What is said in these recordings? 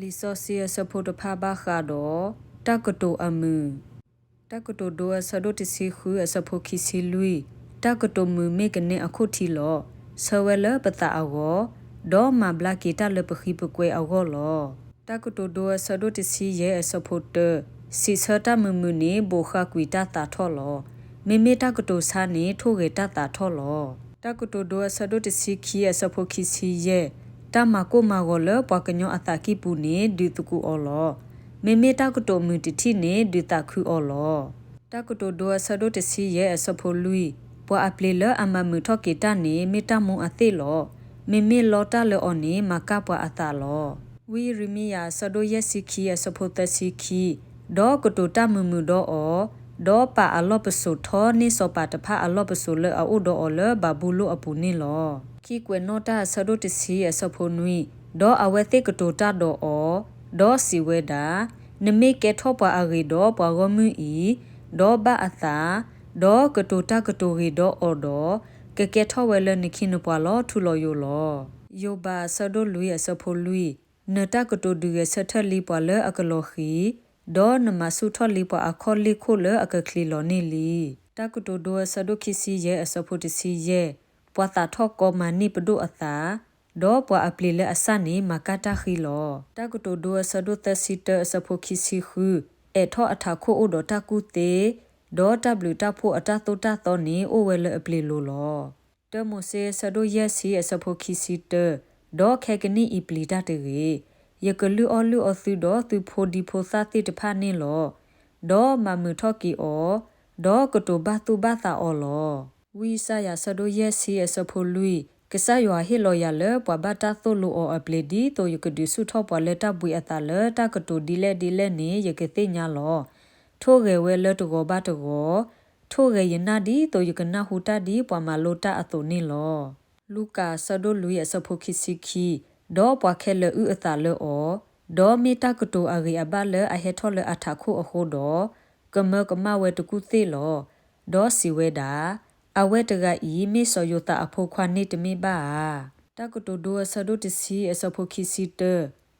လီဆော့စီယစဖို့တဖာဘာခါတော့တကတိုအမှုတကတိုဒိုအဆဒိုတစီခူအစဖို့ခီစီလူတကတိုမူမေကနေအခုတီလောဆဝဲလပတာအောဒေါ်မဘလာကီတလပခိပကွေအောလောတကတိုဒိုအဆဒိုတစီရဲ့အစဖို့တစီစတာမမှုနေဘိုခကွီတတာထောလောမေမေတကတိုစာနေထိုးကေတတာထောလောတကတိုဒိုအဆဒိုတစီခီအစဖို့ခီစီရဲ့တမကိုမာဂောလပွားကညောအတာကိပူနေဒီတကူအောလောမေမေတကတိုမူတီတီနေဒီတခုအောလောတကတိုဒိုအဆဒိုတစီရဲ့အစဖို့လူပွာအပလီလအမမှုထောကေတနေမေတမုံအသေးလောမေမေလောတလောအောနေမကပွာအတာလောဝီရီမီယာဆဒိုရဲ့စီခီအစဖို့တစီခီဒေါကတိုတမမှုဒေါအောဒေါ်ပါအလောပစုထောနေစောပါတဖာအလောပစုလအိုဒေါ်လဘဘူးလိုအပူနေလောခီကွေနောတာဆဒိုတစီအစဖို့နွီဒေါ်အဝဲတိကတိုတဒေါ်အောဒေါ်စီဝဲတာနမေကေထောပွာအဂီဒေါ်ပွာဂမူဤဒေါ်ဘာအသာဒေါ်ကတိုတကတိုရီဒေါ်အော်ဒေါ်ကေထောဝဲလနိခိနပွာလောထူလောယိုလောယိုဘာဆဒိုလူရစဖိုလူနတကတိုဒူရဆထလီပွာလအကလောခီဒေါ်နမဆုထလီပွာအခေါ်လီခိုလအကခလီလောနေလီတကတိုဒိုဆဒိုခီစီရဲ့အစဖိုတစီရဲ့ပွာတာထောကောမနိပဒိုအသာဒေါ်ပွာအပလီလအစနေမကတာခီလောတကတိုဒိုဆဒိုတစီတအစဖိုခီစီခူအထောအထခိုအိုဒေါ်တကူတေဒေါ် W တဖို့အတတုတသောနေအိုဝဲလအပလီလိုလောတမိုဆေဆဒိုယက်စီအစဖိုခီစီတဒေါ်ခေကနီအပလီတတေယကလူအလူအသုဒေါ်သူဖိုဒီဖိုသတိတဖာနေလောဒေါ်မမှုထော်ကီအောဒေါ်ကတိုဘသူဘသာအောလောဝီဆာယာဆဒိုယက်စီအစဖိုလူကဆာယွာဟီလောယာလပွာဘတာသိုလိုအပလီဒီတိုယကဒုဆုထောပွာလက်တပွေအတာလတကတိုဒီလက်နေယကတိညာလောထိုးရေဝဲလတကောဘတကောထိုးရေယနာဒီတိုယကနာဟူတာဒီပွာမလိုတာအတုနေလောလူကာဆဒိုလူရဲ့စဖိုခီစီခီဒေါ်ပွာခဲလဥအတာလောဒေါ်မီတာကတိုအရီအဘလအဟေထောလအထခုအခိုဒေါ်ကမကမဝဲတကူသေးလောဒေါ်စီဝဲတာအဝဲတကဤမေဆောယတာအဖို့ခွာနေတမိပါတကတိုဒိုဆဒိုတစီအစဖိုခီစီတ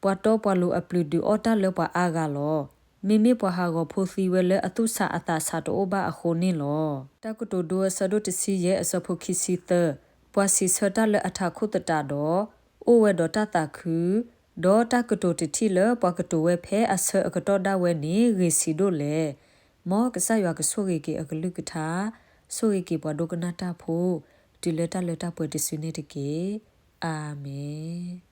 ပွာတော့ပွာလိုအပလူဒူအော်တာလောပွာအာဂါလောမိမိပွာဟာကိုဖိုစီဝဲလအတုဆာအတာဆာတိုဘာအခုနေလောတကတိုဒိုဆဒိုတစီရဲ့အစဖိုခီစီတပွာစီဆတာလအထခုတတာတော့အိုဝဲဒေါ်တတာခုဒေါ်တကတိုတတိလပွာကတိုဝဲဖဲအဆအကတော်ဒါဝဲနေရေစီဒိုလေမောကဆရွာကဆိုရီကေအကလုကထာဆိုရီကေပွာဒိုကနာတာဖိုဒီလက်တာပွေတဆွနေတကေအာမင်